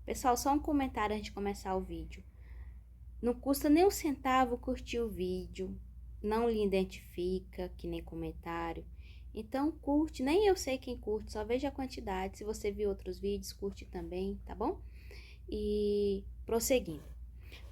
Pessoal, só um comentário antes de começar o vídeo. Não custa nem um centavo curtir o vídeo, não lhe identifica, que nem comentário. Então curte, nem eu sei quem curte, só veja a quantidade. Se você viu outros vídeos, curte também, tá bom? E prosseguindo.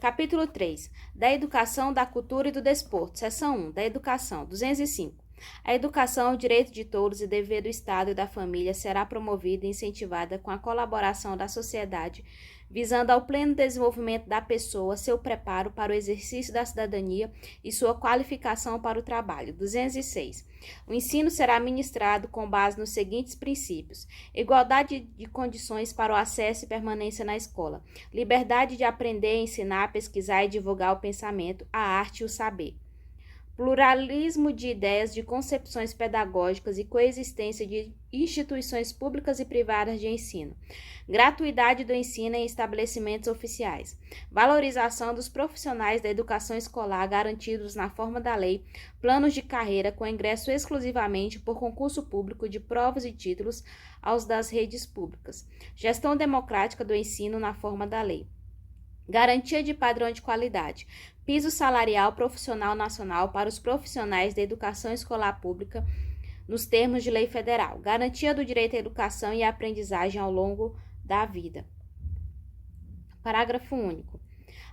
Capítulo 3. Da educação, da cultura e do desporto. Seção 1. Da educação. 205. A educação é o direito de todos e dever do Estado e da família será promovida e incentivada com a colaboração da sociedade, visando ao pleno desenvolvimento da pessoa, seu preparo para o exercício da cidadania e sua qualificação para o trabalho. 206. O ensino será ministrado com base nos seguintes princípios: igualdade de condições para o acesso e permanência na escola, liberdade de aprender, ensinar, pesquisar e divulgar o pensamento, a arte e o saber, pluralismo de ideias, de concepções pedagógicas e coexistência de instituições públicas e privadas de ensino, gratuidade do ensino em estabelecimentos oficiais, valorização dos profissionais da educação escolar garantidos na forma da lei, planos de carreira com ingresso exclusivamente por concurso público de provas e títulos aos das redes públicas, gestão democrática do ensino na forma da lei, garantia de padrão de qualidade, piso salarial profissional nacional para os profissionais da educação escolar pública nos termos de lei federal, garantia do direito à educação e à aprendizagem ao longo da vida. Parágrafo único.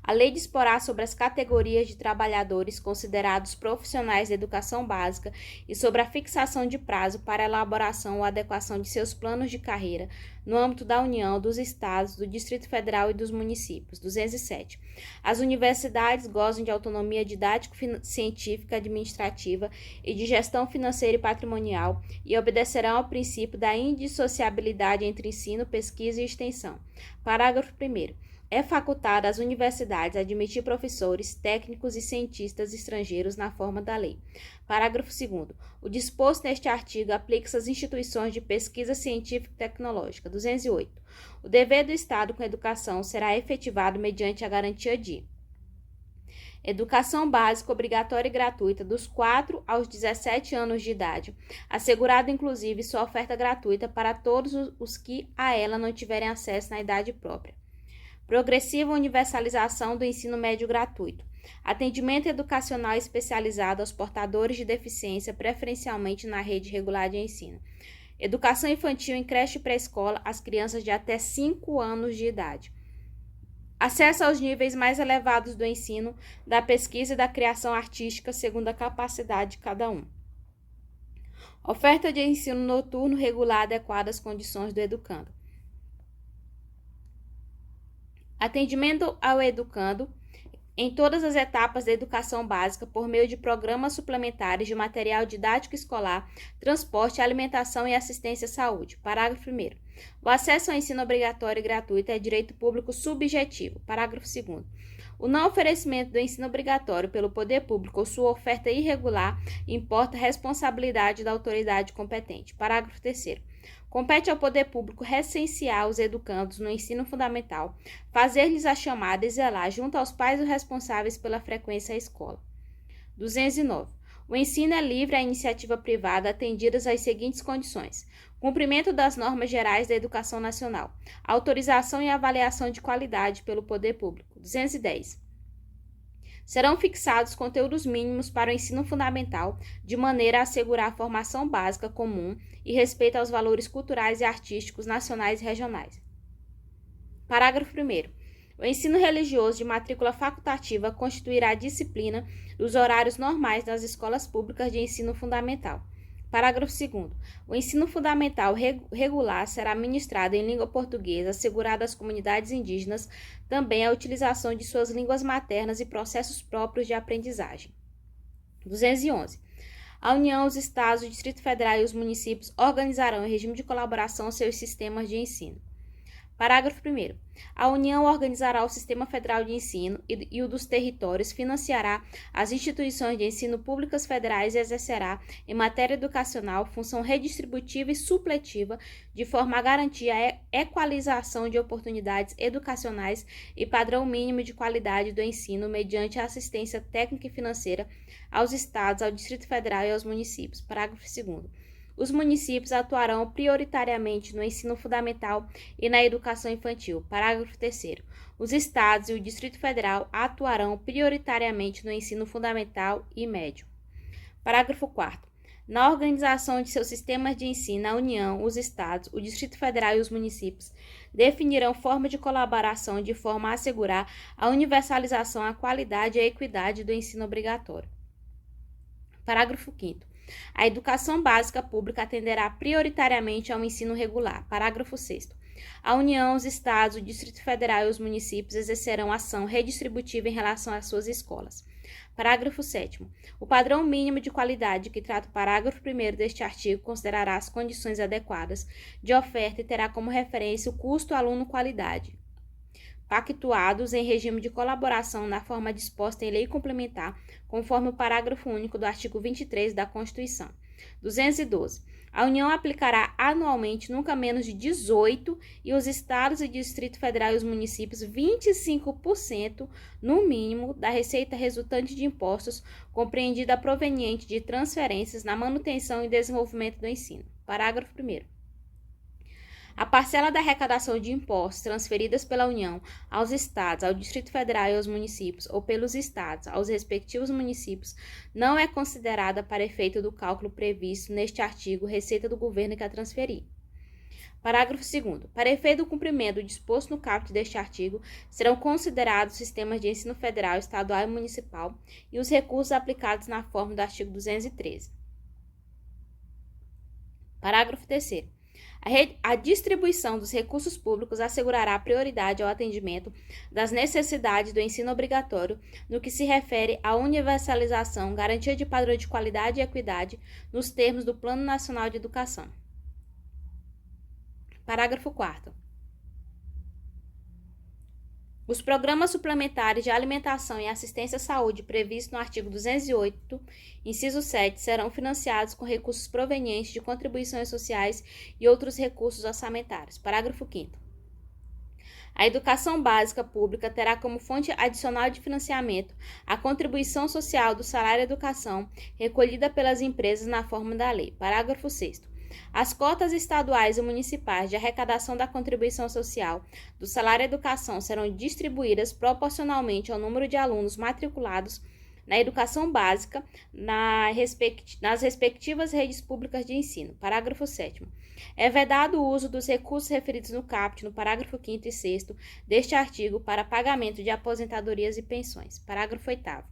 A lei disporá sobre as categorias de trabalhadores considerados profissionais da educação básica e sobre a fixação de prazo para a elaboração ou adequação de seus planos de carreira no âmbito da União, dos Estados, do Distrito Federal e dos municípios. 207. As universidades gozam de autonomia didático-científica, administrativa e de gestão financeira e patrimonial e obedecerão ao princípio da indissociabilidade entre ensino, pesquisa e extensão. Parágrafo 1º. É facultado às universidades admitir professores, técnicos e cientistas estrangeiros na forma da lei. Parágrafo 2º. O disposto neste artigo aplica-se às instituições de pesquisa científica e tecnológica. 208. O dever do Estado com a educação será efetivado mediante a garantia de educação básica obrigatória e gratuita dos 4 aos 17 anos de idade, assegurado inclusive sua oferta gratuita para todos os que a ela não tiverem acesso na idade própria. Progressiva universalização do ensino médio gratuito. Atendimento educacional especializado aos portadores de deficiência, preferencialmente na rede regular de ensino. Educação infantil em creche e pré-escola às crianças de até 5 anos de idade. Acesso aos níveis mais elevados do ensino, da pesquisa e da criação artística, segundo a capacidade de cada um. Oferta de ensino noturno regular adequada às condições do educando. Atendimento ao educando em todas as etapas da educação básica por meio de programas suplementares de material didático escolar, transporte, alimentação e assistência à saúde. Parágrafo 1º. O acesso ao ensino obrigatório e gratuito é direito público subjetivo. Parágrafo 2º. O não oferecimento do ensino obrigatório pelo poder público ou sua oferta irregular importa responsabilidade da autoridade competente. Parágrafo 3º. Compete ao poder público recensear os educandos no ensino fundamental, fazer-lhes a chamada e zelar junto aos pais os responsáveis pela frequência à escola. 209. O ensino é livre à iniciativa privada atendidas às seguintes condições: cumprimento das normas gerais da educação nacional, autorização e avaliação de qualidade pelo poder público. 210. Serão fixados conteúdos mínimos para o ensino fundamental, de maneira a assegurar a formação básica comum e respeito aos valores culturais e artísticos nacionais e regionais. Parágrafo 1º. O ensino religioso de matrícula facultativa constituirá a disciplina dos horários normais das escolas públicas de ensino fundamental. Parágrafo 2º. O ensino fundamental regular será ministrado em língua portuguesa, assegurada às comunidades indígenas também a utilização de suas línguas maternas e processos próprios de aprendizagem. 211. A União, os Estados, o Distrito Federal e os municípios organizarão em regime de colaboração seus sistemas de ensino. Parágrafo 1º. A União organizará o Sistema Federal de Ensino e o dos territórios, financiará as instituições de ensino públicas federais e exercerá, em matéria educacional, função redistributiva e supletiva, de forma a garantir a equalização de oportunidades educacionais e padrão mínimo de qualidade do ensino mediante a assistência técnica e financeira aos Estados, ao Distrito Federal e aos municípios. Parágrafo 2º. Os municípios atuarão prioritariamente no ensino fundamental e na educação infantil. Parágrafo 3º. Os estados e o Distrito Federal atuarão prioritariamente no ensino fundamental e médio. Parágrafo 4º. Na organização de seus sistemas de ensino, a União, os estados, o Distrito Federal e os municípios definirão forma de colaboração de forma a assegurar a universalização, a qualidade e a equidade do ensino obrigatório. Parágrafo 5º. A educação básica pública atenderá prioritariamente ao ensino regular. Parágrafo 6º. A União, os estados, o Distrito Federal e os municípios exercerão ação redistributiva em relação às suas escolas. Parágrafo 7º. O padrão mínimo de qualidade que trata o parágrafo 1º deste artigo considerará as condições adequadas de oferta e terá como referência o custo aluno-qualidade, pactuados em regime de colaboração na forma disposta em lei complementar, conforme o parágrafo único do artigo 23 da Constituição. 212. A União aplicará anualmente nunca menos de 18 e os estados e Distrito Federal e os municípios 25% no mínimo da receita resultante de impostos compreendida proveniente de transferências na manutenção e desenvolvimento do ensino. Parágrafo 1º. A parcela da arrecadação de impostos transferidas pela União aos estados, ao Distrito Federal e aos municípios, ou pelos estados aos respectivos municípios, não é considerada para efeito do cálculo previsto neste artigo receita do governo que a transferir. Parágrafo 2º. Para efeito do cumprimento do disposto no caput deste artigo, serão considerados sistemas de ensino federal, estadual e municipal e os recursos aplicados na forma do artigo 213. Parágrafo 3º. A distribuição dos recursos públicos assegurará prioridade ao atendimento das necessidades do ensino obrigatório no que se refere à universalização, garantia de padrão de qualidade e equidade nos termos do Plano Nacional de Educação. Parágrafo 4º. Os programas suplementares de alimentação e assistência à saúde previstos no artigo 208, inciso 7, serão financiados com recursos provenientes de contribuições sociais e outros recursos orçamentários. Parágrafo 5º. A educação básica pública terá como fonte adicional de financiamento a contribuição social do salário educação recolhida pelas empresas na forma da lei. Parágrafo 6º. As cotas estaduais e municipais de arrecadação da contribuição social do salário educação serão distribuídas proporcionalmente ao número de alunos matriculados na educação básica nas respectivas redes públicas de ensino. Parágrafo 7º. É vedado o uso dos recursos referidos no caput, no parágrafo 5º e 6º deste artigo para pagamento de aposentadorias e pensões. Parágrafo 8º.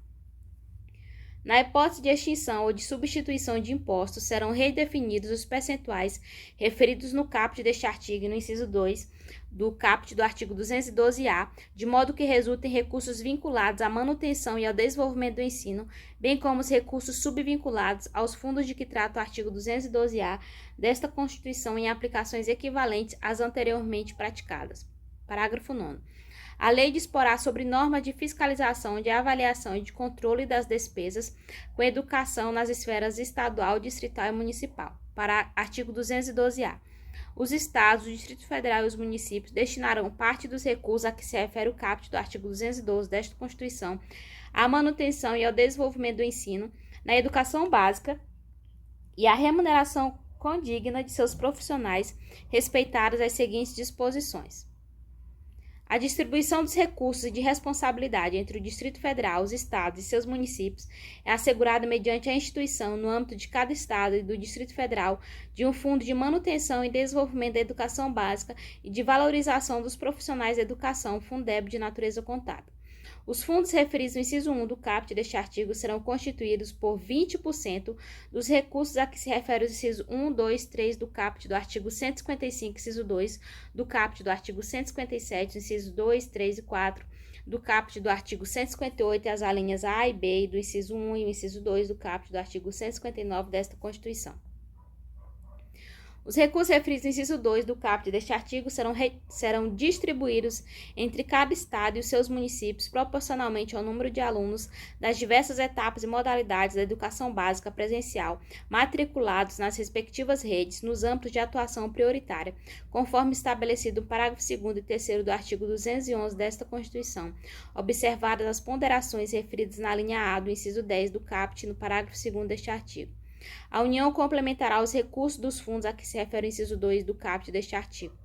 Na hipótese de extinção ou de substituição de impostos, serão redefinidos os percentuais referidos no caput deste artigo e no inciso 2 do caput do artigo 212-A, de modo que resultem recursos vinculados à manutenção e ao desenvolvimento do ensino, bem como os recursos subvinculados aos fundos de que trata o artigo 212-A desta Constituição em aplicações equivalentes às anteriormente praticadas. Parágrafo 9º. A lei disporá sobre normas de fiscalização, de avaliação e de controle das despesas com educação nas esferas estadual, distrital e municipal. Para artigo 212-A. Os estados, o Distrito Federal e os municípios destinarão parte dos recursos a que se refere o caput do artigo 212 desta Constituição à manutenção e ao desenvolvimento do ensino na educação básica e à remuneração condigna de seus profissionais, respeitadas as seguintes disposições. A distribuição dos recursos e de responsabilidade entre o Distrito Federal, os estados e seus municípios é assegurada mediante a instituição, no âmbito de cada estado e do Distrito Federal, de um fundo de manutenção e desenvolvimento da educação básica e de valorização dos profissionais da educação, Fundeb de natureza contábil. Os fundos referidos no inciso 1 do caput deste artigo serão constituídos por 20% dos recursos a que se refere os incisos 1, 2, 3 do caput do artigo 155, inciso 2, do caput do artigo 157, incisos 2, 3 e 4, do caput do artigo 158 e as alíneas A e B, e do inciso 1 e o inciso 2 do caput do artigo 159 desta Constituição. Os recursos referidos no inciso 2 do caput deste artigo serão distribuídos entre cada estado e os seus municípios proporcionalmente ao número de alunos das diversas etapas e modalidades da educação básica presencial matriculados nas respectivas redes nos âmbitos de atuação prioritária, conforme estabelecido no parágrafo 2º e 3º do artigo 211 desta Constituição, observadas as ponderações referidas na linha A do inciso 10 do caput no parágrafo 2º deste artigo. A União complementará os recursos dos fundos a que se refere o inciso 2 do caput deste artigo.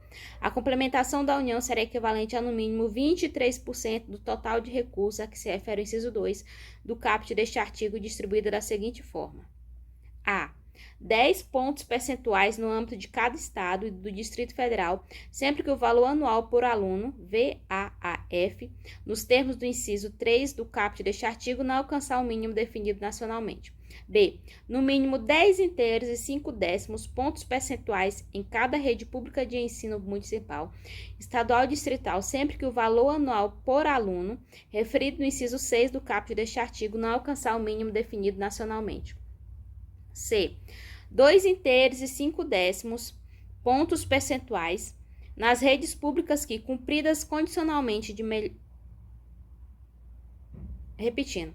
A complementação da União será equivalente a, no mínimo, 23% do total de recursos a que se refere o inciso 2 do caput deste artigo, distribuída da seguinte forma: A. 10 pontos percentuais no âmbito de cada Estado e do Distrito Federal, sempre que o valor anual por aluno, VAAF, nos termos do inciso 3 do caput deste artigo, não alcançar o mínimo definido nacionalmente. B. No mínimo 10 inteiros e 5/10 pontos percentuais em cada rede pública de ensino municipal, estadual e distrital, sempre que o valor anual por aluno, referido no inciso 6 do caput deste artigo, não alcançar o mínimo definido nacionalmente. C. 2 inteiros e 5/10 pontos percentuais nas redes públicas que, cumpridas condicionalmente Repetindo.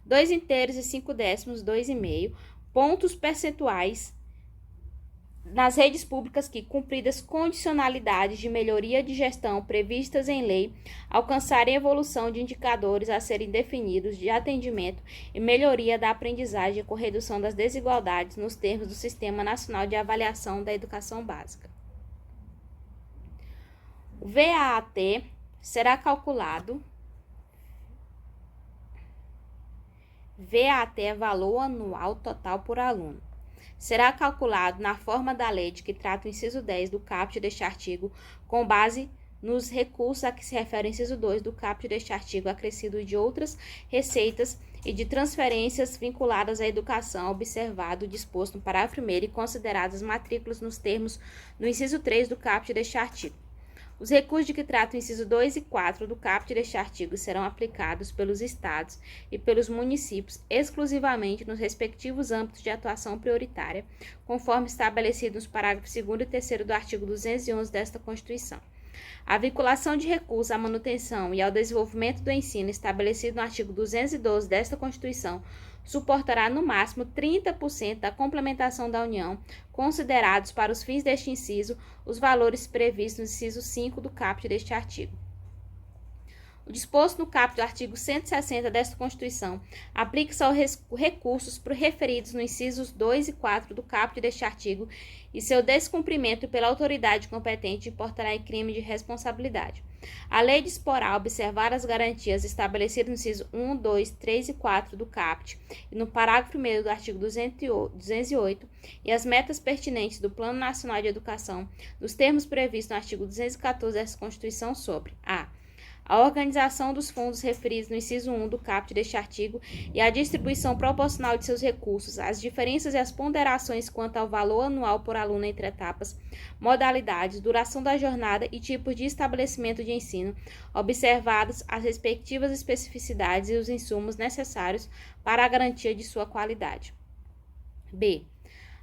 2 inteiros e 5/10, 2,5 pontos percentuais nas redes públicas que, cumpridas condicionalidades de melhoria de gestão previstas em lei, alcançarem evolução de indicadores a serem definidos de atendimento e melhoria da aprendizagem com redução das desigualdades nos termos do Sistema Nacional de Avaliação da Educação Básica. O VAAT será calculado. VAT é valor anual total por aluno. Será calculado na forma da lei de que trata o inciso 10 do caput deste artigo, com base nos recursos a que se refere o inciso 2 do caput deste artigo, acrescido de outras receitas e de transferências vinculadas à educação, observado o disposto no parágrafo 1º e consideradas matrículas nos termos do inciso 3 do caput deste artigo. Os recursos de que trata o inciso 2 e 4 do caput deste artigo serão aplicados pelos estados e pelos municípios exclusivamente nos respectivos âmbitos de atuação prioritária, conforme estabelecido nos parágrafos 2º e 3º do artigo 211 desta Constituição. A vinculação de recursos à manutenção e ao desenvolvimento do ensino estabelecido no artigo 212 desta Constituição suportará no máximo 30% da complementação da União, considerados para os fins deste inciso os valores previstos no inciso 5 do caput deste artigo. O disposto no caput do artigo 160 desta Constituição aplica-se aos recursos referidos nos incisos 2 e 4 do caput deste artigo e seu descumprimento pela autoridade competente importará em crime de responsabilidade. A lei disporá observar as garantias estabelecidas no inciso 1, 2, 3 e 4 do caput e no parágrafo 1º do artigo 208 e as metas pertinentes do Plano Nacional de Educação, nos termos previstos no artigo 214 desta Constituição sobre a organização dos fundos referidos no inciso 1 do caput deste artigo e a distribuição proporcional de seus recursos, as diferenças e as ponderações quanto ao valor anual por aluno entre etapas, modalidades, duração da jornada e tipos de estabelecimento de ensino, observados as respectivas especificidades e os insumos necessários para a garantia de sua qualidade. B.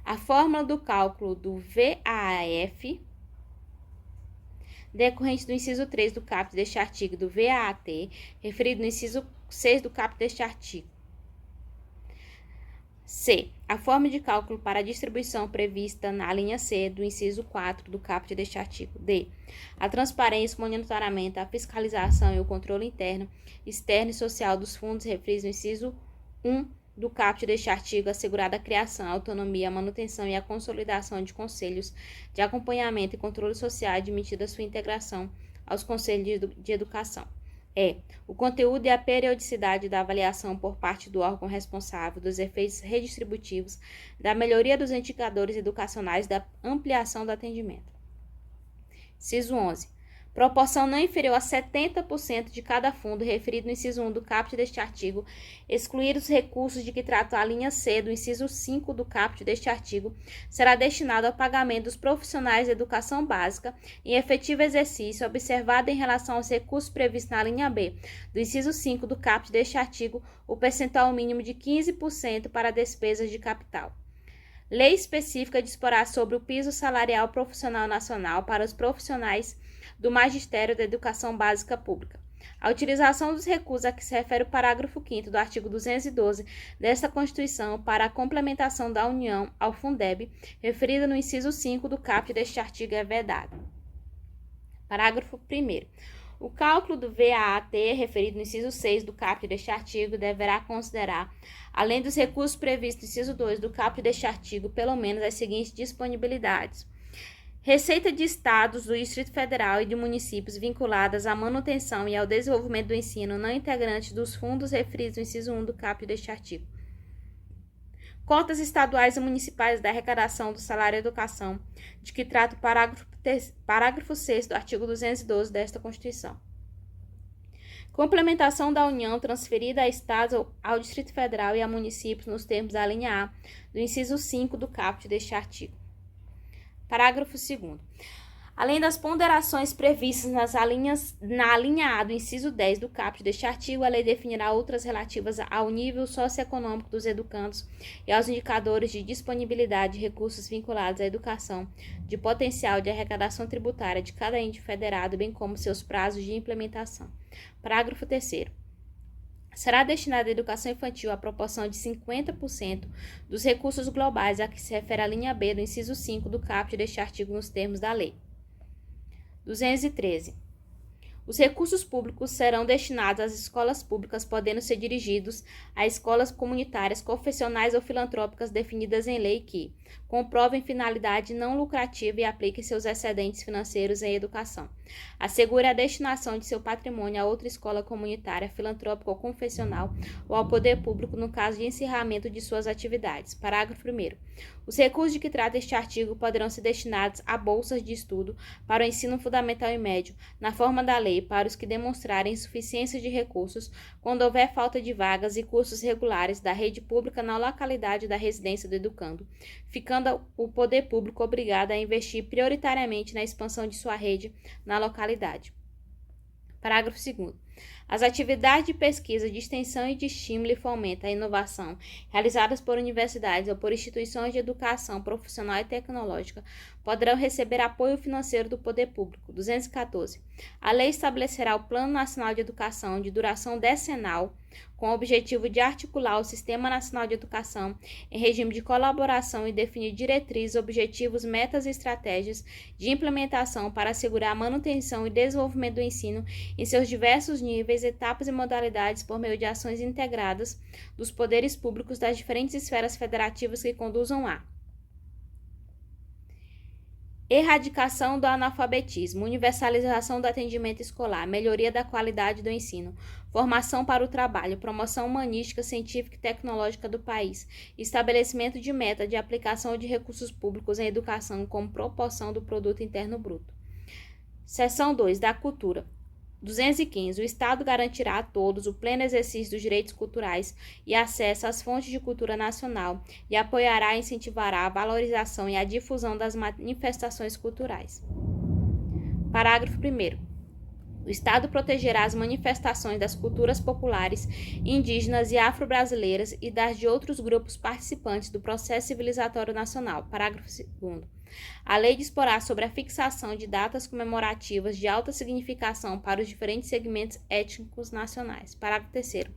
A fórmula do cálculo do VAF decorrente do inciso 3 do caput deste artigo do VAAT, referido no inciso 6 do caput deste artigo. C. A forma de cálculo para a distribuição prevista na linha C do inciso 4 do caput deste artigo. D. A transparência, o monitoramento, a fiscalização e o controle interno, externo e social dos fundos referidos no inciso 1 do caput deste artigo, assegurada a criação, a autonomia, a manutenção e a consolidação de conselhos de acompanhamento e controle social, admitida sua integração aos conselhos de educação. O conteúdo e a periodicidade da avaliação por parte do órgão responsável dos efeitos redistributivos, da melhoria dos indicadores educacionais e da ampliação do atendimento. Inciso 11. Proporção não inferior a 70% de cada fundo referido no inciso 1 do caput deste artigo, excluir os recursos de que trata a linha C do inciso 5 do caput deste artigo, será destinado ao pagamento dos profissionais de educação básica em efetivo exercício, observado em relação aos recursos previstos na linha B do inciso 5 do caput deste artigo, o percentual mínimo de 15% para despesas de capital. Lei específica disporá sobre o piso salarial profissional nacional para os profissionais do Magistério da Educação Básica Pública. A utilização dos recursos a que se refere o parágrafo 5º do artigo 212 desta Constituição para a complementação da União ao Fundeb, referida no inciso 5 do caput deste artigo, é vedada. Parágrafo 1º. O cálculo do VAT, referido no inciso 6 do caput deste artigo, deverá considerar, além dos recursos previstos no inciso 2 do caput deste artigo, pelo menos as seguintes disponibilidades: receita de estados do Distrito Federal e de municípios vinculadas à manutenção e ao desenvolvimento do ensino não integrantes dos fundos referidos no inciso 1 do caput deste artigo. Cotas estaduais e municipais da arrecadação do salário e educação, de que trata o parágrafo 6º do artigo 212 desta Constituição. Complementação da União transferida a estados ao Distrito Federal e a municípios nos termos da linha A do inciso 5 do caput deste artigo. Parágrafo 2º. Além das ponderações previstas na linha A do inciso 10 do caput deste artigo, a lei definirá outras relativas ao nível socioeconômico dos educandos e aos indicadores de disponibilidade de recursos vinculados à educação, de potencial de arrecadação tributária de cada ente federado, bem como seus prazos de implementação. Parágrafo 3º. Será destinada à educação infantil a proporção de 50% dos recursos globais a que se refere a linha B do inciso 5 do caput deste artigo nos termos da lei. 213. Os recursos públicos serão destinados às escolas públicas, podendo ser dirigidos a escolas comunitárias, confessionais ou filantrópicas definidas em lei que comprovem finalidade não lucrativa e apliquem seus excedentes financeiros em educação. Assegure a destinação de seu patrimônio a outra escola comunitária, filantrópica ou confessional ou ao poder público no caso de encerramento de suas atividades. Parágrafo 1º. Os recursos de que trata este artigo poderão ser destinados a bolsas de estudo para o ensino fundamental e médio, na forma da lei, para os que demonstrarem insuficiência de recursos, quando houver falta de vagas e cursos regulares da rede pública na localidade da residência do educando, ficando o poder público obrigado a investir prioritariamente na expansão de sua rede na localidade. Parágrafo 2º. As atividades de pesquisa, de extensão e de estímulo e fomento à inovação realizadas por universidades ou por instituições de educação profissional e tecnológica poderão receber apoio financeiro do poder público. 214. A lei estabelecerá o Plano Nacional de Educação de duração decenal, com o objetivo de articular o Sistema Nacional de Educação em regime de colaboração e definir diretrizes, objetivos, metas e estratégias de implementação para assegurar a manutenção e desenvolvimento do ensino em seus diversos níveis, etapas e modalidades por meio de ações integradas dos poderes públicos das diferentes esferas federativas que conduzam a erradicação do analfabetismo, universalização do atendimento escolar, melhoria da qualidade do ensino, formação para o trabalho, promoção humanística, científica e tecnológica do país, estabelecimento de meta de aplicação de recursos públicos em educação como proporção do produto interno bruto. Seção 2. Da cultura. 215. O Estado garantirá a todos o pleno exercício dos direitos culturais e acesso às fontes de cultura nacional e apoiará e incentivará a valorização e a difusão das manifestações culturais. Parágrafo 1º. O Estado protegerá as manifestações das culturas populares, indígenas e afro-brasileiras e das de outros grupos participantes do processo civilizatório nacional. Parágrafo 2º. A lei disporá sobre a fixação de datas comemorativas de alta significação para os diferentes segmentos étnicos nacionais. Parágrafo 3º.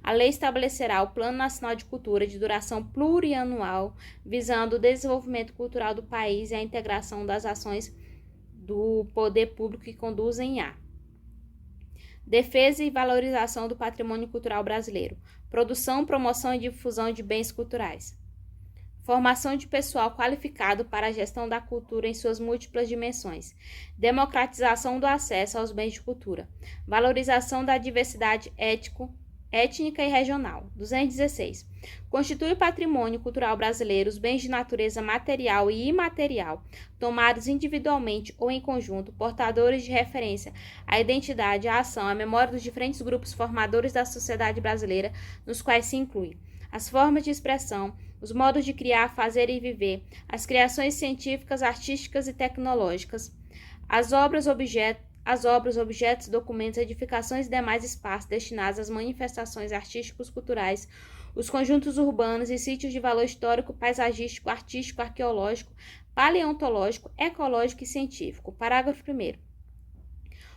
A lei estabelecerá o Plano Nacional de Cultura de duração plurianual, visando o desenvolvimento cultural do país e a integração das ações do poder público que conduzem a defesa e valorização do patrimônio cultural brasileiro, produção, promoção e difusão de bens culturais, formação de pessoal qualificado para a gestão da cultura em suas múltiplas dimensões, democratização do acesso aos bens de cultura, valorização da diversidade étnica e regional. 216. Constitui patrimônio cultural brasileiro os bens de natureza material e imaterial, tomados individualmente ou em conjunto, portadores de referência à identidade, à ação, à memória dos diferentes grupos formadores da sociedade brasileira, nos quais se inclui as formas de expressão, os modos de criar, fazer e viver, as criações científicas, artísticas e tecnológicas, as obras, objetos, documentos, edificações e demais espaços destinados às manifestações artísticos culturais, os conjuntos urbanos e sítios de valor histórico, paisagístico, artístico, arqueológico, paleontológico, ecológico e científico. Parágrafo 1º.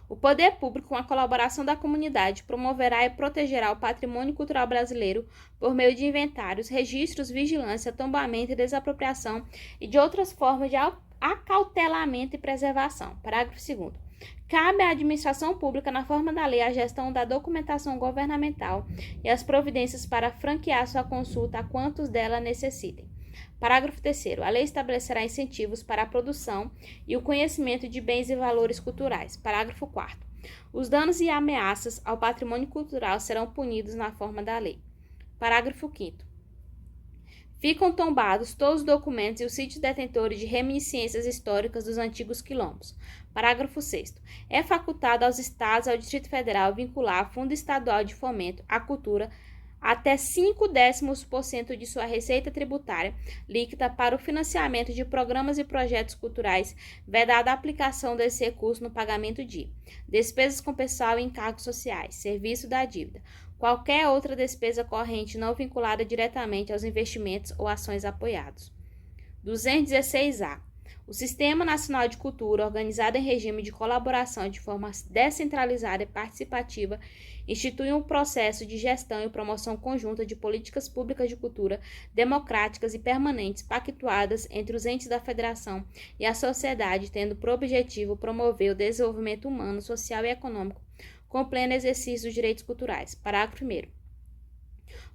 O poder público, com a colaboração da comunidade, promoverá e protegerá o patrimônio cultural brasileiro por meio de inventários, registros, vigilância, tombamento e desapropriação e de outras formas de acautelamento e preservação. Parágrafo 2º. Cabe à administração pública, na forma da lei, a gestão da documentação governamental e as providências para franquear sua consulta a quantos dela necessitem. Parágrafo 3º. A lei estabelecerá incentivos para a produção e o conhecimento de bens e valores culturais. Parágrafo 4º. Os danos e ameaças ao patrimônio cultural serão punidos na forma da lei. Parágrafo 5º. Ficam tombados todos os documentos e os sítios detentores de reminiscências históricas dos antigos quilombos. Parágrafo 6º. É facultado aos Estados e ao Distrito Federal vincular a Fundo Estadual de Fomento à Cultura até 0,5% de sua receita tributária líquida para o financiamento de programas e projetos culturais, vedada a aplicação desse recurso no pagamento de despesas com pessoal e encargos sociais, serviço da dívida, qualquer outra despesa corrente não vinculada diretamente aos investimentos ou ações apoiados. 216-A. O Sistema Nacional de Cultura, organizado em regime de colaboração de forma descentralizada e participativa, institui um processo de gestão e promoção conjunta de políticas públicas de cultura democráticas e permanentes pactuadas entre os entes da Federação e a sociedade, tendo por objetivo promover o desenvolvimento humano, social e econômico com pleno exercício dos direitos culturais. Parágrafo 1º.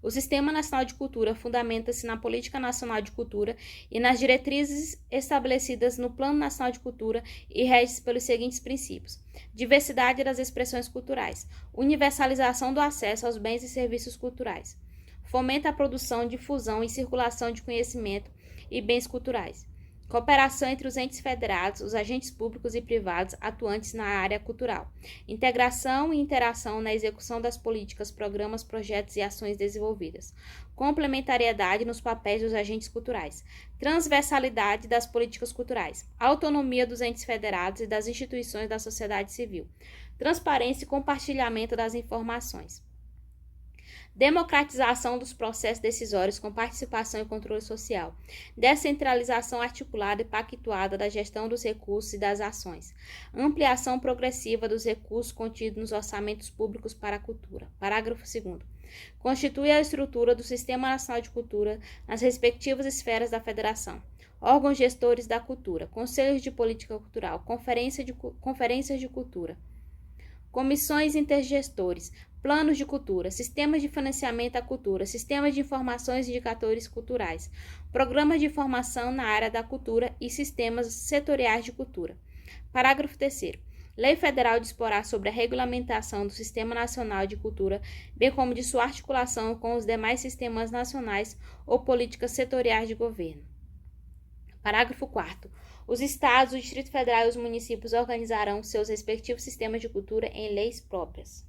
O Sistema Nacional de Cultura fundamenta-se na Política Nacional de Cultura e nas diretrizes estabelecidas no Plano Nacional de Cultura e rege-se pelos seguintes princípios: diversidade das expressões culturais, universalização do acesso aos bens e serviços culturais, fomenta a produção, difusão e circulação de conhecimento e bens culturais, cooperação entre os entes federados, os agentes públicos e privados atuantes na área cultural, integração e interação na execução das políticas, programas, projetos e ações desenvolvidas, complementariedade nos papéis dos agentes culturais, transversalidade das políticas culturais, autonomia dos entes federados e das instituições da sociedade civil, transparência e compartilhamento das informações, democratização dos processos decisórios com participação e controle social, descentralização articulada e pactuada da gestão dos recursos e das ações, ampliação progressiva dos recursos contidos nos orçamentos públicos para a cultura. Parágrafo 2º. Constitui a estrutura do Sistema Nacional de Cultura nas respectivas esferas da Federação: órgãos gestores da cultura, conselhos de política cultural, conferências de cultura, comissões intergestores, planos de cultura, sistemas de financiamento à cultura, sistemas de informações e indicadores culturais, programas de informação na área da cultura e sistemas setoriais de cultura. Parágrafo 3º. Lei Federal disporá sobre a regulamentação do Sistema Nacional de Cultura, bem como de sua articulação com os demais sistemas nacionais ou políticas setoriais de governo. Parágrafo 4º. Os Estados, o Distrito Federal e os municípios organizarão seus respectivos sistemas de cultura em leis próprias.